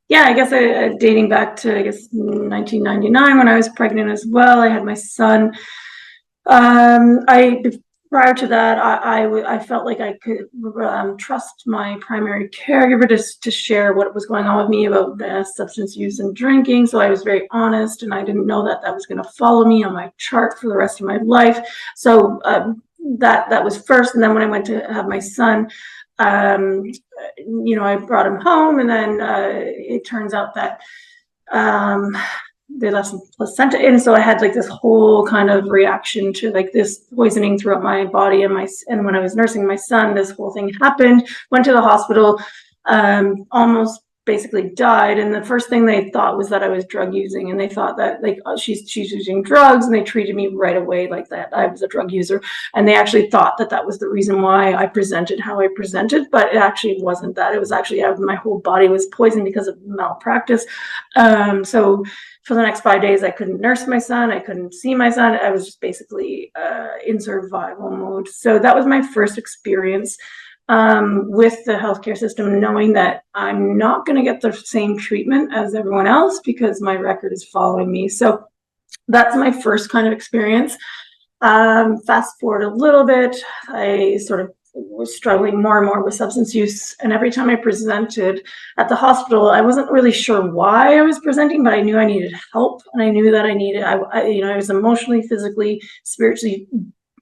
Yeah, I guess dating back to, I guess, 1999 when I was pregnant as well. I had my son. I prior to that, I felt like I could trust my primary caregiver to share what was going on with me about substance use and drinking. So I was very honest, and I didn't know that that was going to follow me on my chart for the rest of my life. So that was first, and then when I went to have my son, um, I brought him home, and then it turns out that um, they left some placenta in, so I had like this whole kind of reaction to like this poisoning throughout my body, and when I was nursing my son, this whole thing happened. Went to the hospital, almost basically died, and the first thing they thought was that I was drug using, and they thought that like she's using drugs, and they treated me right away like that I was a drug user, and they actually thought that that was the reason why I presented how I presented, but it actually wasn't that. It was actually my whole body was poisoned because of malpractice. So for the next 5 days, I couldn't nurse my son. I couldn't see my son. I was just basically in survival mode. So that was my first experience with the healthcare system, knowing that I'm not going to get the same treatment as everyone else because my record is following me. So that's my first kind of experience. Fast forward a little bit, I sort of was struggling more and more with substance use, and every time I presented at the hospital, I wasn't really sure why I was presenting, but I knew I needed help, and I knew that I was emotionally, physically, spiritually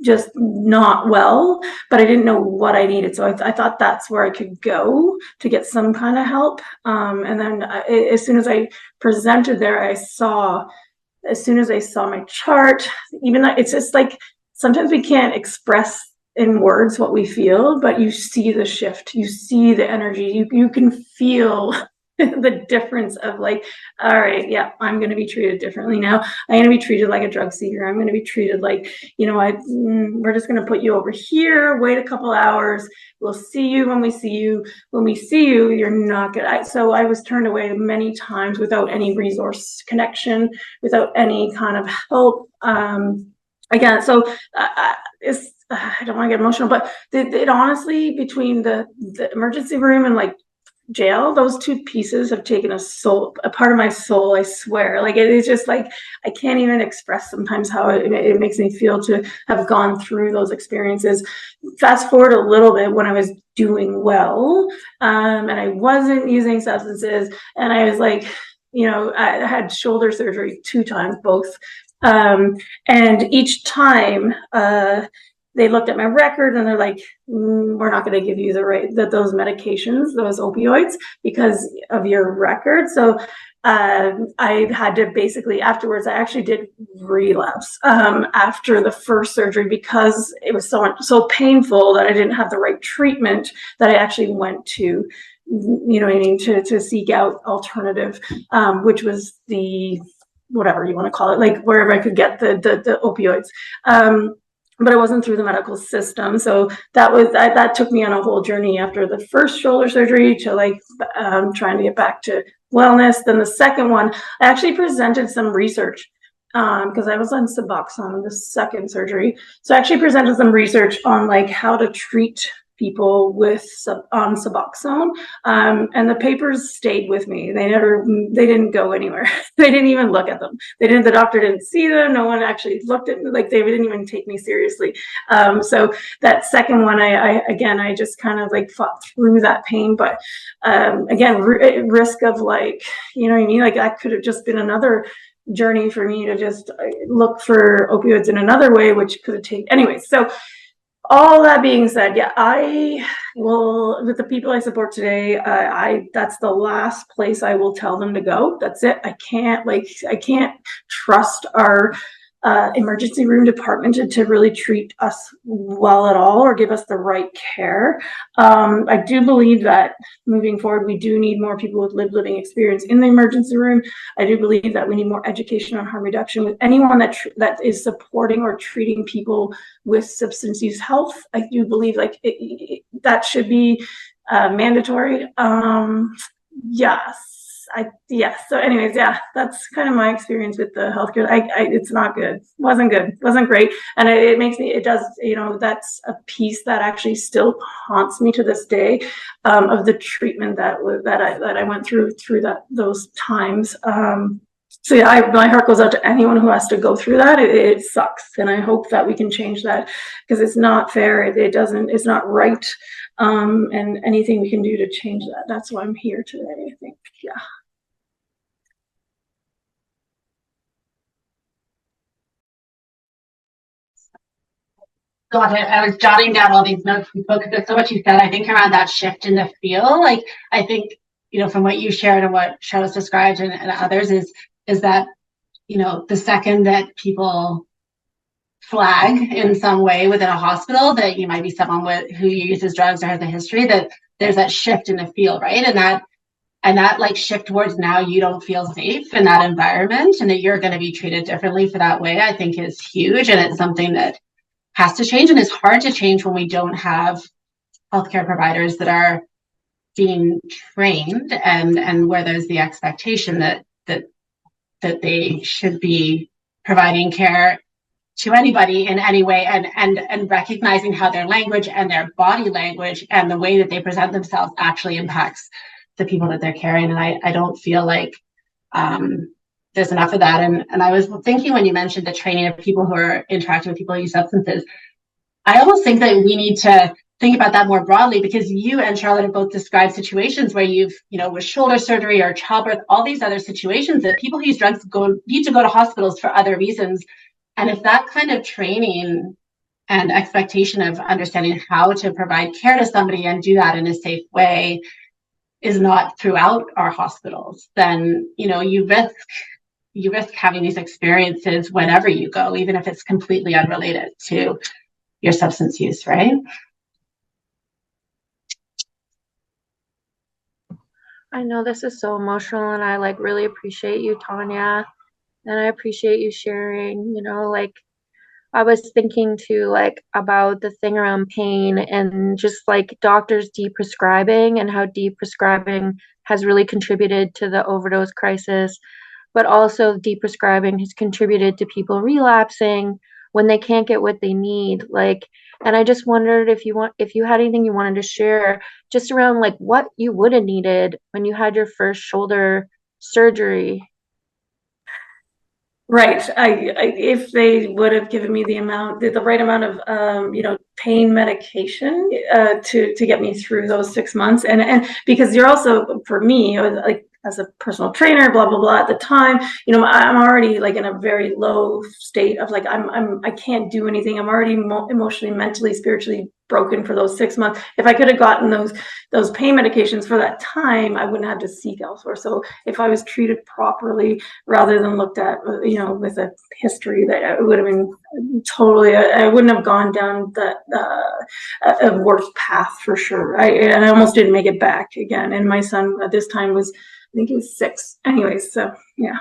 just not well, but I didn't know what I needed. So I thought that's where I could go to get some kind of help. And then as soon as I presented there, as soon as I saw my chart, even though it's just like sometimes we can't express in words what we feel, but you see the shift, you see the energy, you can feel the difference of like, all right, yeah, I'm going to be treated differently now. I'm going to be treated like a drug seeker. I'm going to be treated like, we're just going to put you over here, wait a couple hours. We'll see you when we see you. When we see you, you're not good. So I was turned away many times without any resource connection, without any kind of help. Again, so I don't want to get emotional, but it honestly, between the emergency room and like jail, those two pieces have taken a part of my soul, I swear. Like it is just like I can't even express sometimes how it makes me feel to have gone through those experiences. Fast forward a little bit, when I was doing well, and I wasn't using substances, and I was like, I had shoulder surgery 2 times, both, and each time they looked at my record and they're like, we're not going to give you those medications, those opioids, because of your record. So I had to basically, afterwards, I actually did relapse after the first surgery because it was so painful that I didn't have the right treatment, that I actually went to, to seek out alternative, which was the, whatever you want to call it, like wherever I could get the opioids. But it wasn't through the medical system. So that took me on a whole journey after the first shoulder surgery to like trying to get back to wellness. Then the second one, I actually presented some research because I was on Suboxone, the second surgery. So I actually presented some research on like how to treat people with Suboxone, and the papers stayed with me. They didn't go anywhere. They didn't even look at them. The doctor didn't see them. No one actually looked at me. Like they didn't even take me seriously. So that second one, I just kind of like fought through that pain, but again, risk of like, you know what I mean? Like that could have just been another journey for me to just look for opioids in another way, which could have taken, anyways. So all that being said, yeah, I will, with the people I support today, that's the last place I will tell them to go. That's it. I can't trust our emergency room department to really treat us well at all or give us the right care. I do believe that moving forward, we do need more people with living experience in the emergency room. I do believe that we need more education on harm reduction with anyone that is supporting or treating people with substance use health. I do believe like that should be mandatory. Yes. yeah. So anyways, yeah, that's kind of my experience with the healthcare. It's not good. Wasn't good. Wasn't great. And it makes me, it does, that's a piece that actually still haunts me to this day, of the treatment that I went through those times. So yeah, my heart goes out to anyone who has to go through that. It sucks. And I hope that we can change that, because it's not fair. It's not right. And anything we can do to change that. That's why I'm here today, I think. Yeah. Got it. I was jotting down all these notes we spoke about. So what you said, I think around that shift in the feel, like I think, from what you shared and what Charlotte's described and others is that, the second that people flag in some way within a hospital that you might be someone who uses drugs or has a history, that there's that shift in the feel, right? And that like shift towards now you don't feel safe in that environment and that you're going to be treated differently for that way, I think is huge. And it's something that has to change, and it's hard to change when we don't have healthcare providers that are being trained and where there's the expectation that they should be providing care to anybody in any way, and recognizing how their language and their body language and the way that they present themselves actually impacts the people that they're caring. And I don't feel like there's enough of that. And I was thinking when you mentioned the training of people who are interacting with people who use substances, I almost think that we need to think about that more broadly, because you and Charlotte have both described situations where you've, with shoulder surgery or childbirth, all these other situations that people who use drugs need to go to hospitals for other reasons. And if that kind of training and expectation of understanding how to provide care to somebody and do that in a safe way is not throughout our hospitals, then, you risk having these experiences whenever you go, even if it's completely unrelated to your substance use, right? I know this is so emotional, and I really appreciate you, Tonya, and I appreciate you sharing. I was thinking too, about the thing around pain and just doctors deprescribing and how deprescribing has really contributed to the overdose crisis, but also deprescribing has contributed to people relapsing when they can't get what they need. And I just wondered if you had anything you wanted to share just around what you would have needed when you had your first shoulder surgery. Right. If they would have given me the right amount of, pain medication to get me through those 6 months, and because you're also, for me, as a personal trainer, blah blah blah. At the time, I'm already in a very low state of I can't do anything. I'm already emotionally, mentally, spiritually broken for those 6 months. If I could have gotten those pain medications for that time, I wouldn't have to seek elsewhere. So if I was treated properly rather than looked at, with a history, that it would have been totally, I wouldn't have gone down that a worse path for sure. And I almost didn't make it back again. And my son at this time was, I think he was 6. Anyways, so yeah.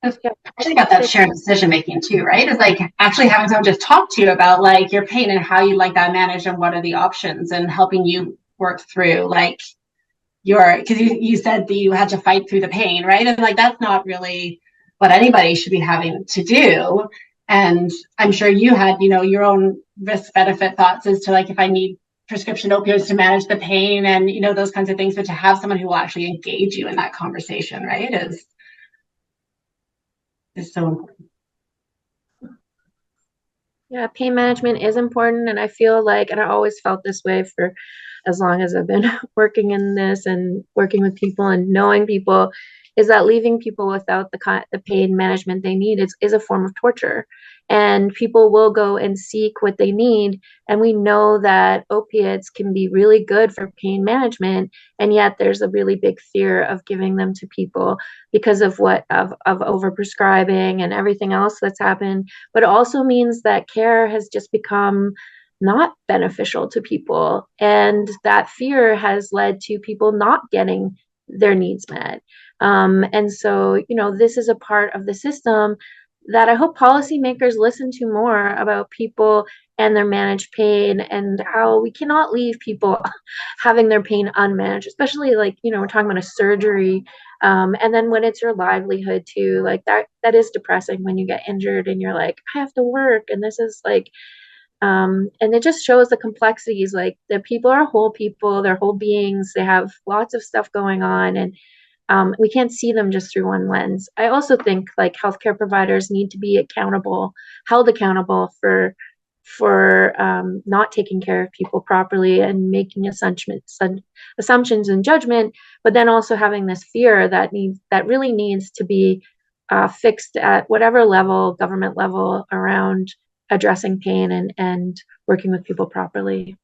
It's actually about that shared decision making too, right? It's actually having someone just talk to you about your pain and how you like that managed and what are the options, and helping you work through because you said that you had to fight through the pain, right? And that's not really what anybody should be having to do. And I'm sure you had, your own risk benefit thoughts as to if I need prescription opioids to manage the pain and, those kinds of things, but to have someone who will actually engage you in that conversation, right, is so important. Yeah, pain management is important, and I feel and I always felt this way for as long as I've been working in this and working with people and knowing people, is that leaving people without the pain management they need is a form of torture. And people will go and seek what they need. And we know that opiates can be really good for pain management. And yet there's a really big fear of giving them to people because of overprescribing and everything else that's happened. But it also means that care has just become not beneficial to people. And that fear has led to people not getting their needs met. And so, this is a part of the system that I hope policymakers listen to more about people and their managed pain, and how we cannot leave people having their pain unmanaged, especially like, we're talking about a surgery. And then when it's your livelihood too, like that is depressing when you get injured and you're like, I have to work. And this is like, and it just shows the complexities, like the people are whole people, they're whole beings, they have lots of stuff going on, and we can't see them just through one lens. I also think like healthcare providers need to be held accountable for not taking care of people properly and making assumptions and judgment, but then also having this fear that really needs to be fixed at whatever level, government level, around addressing pain and working with people properly.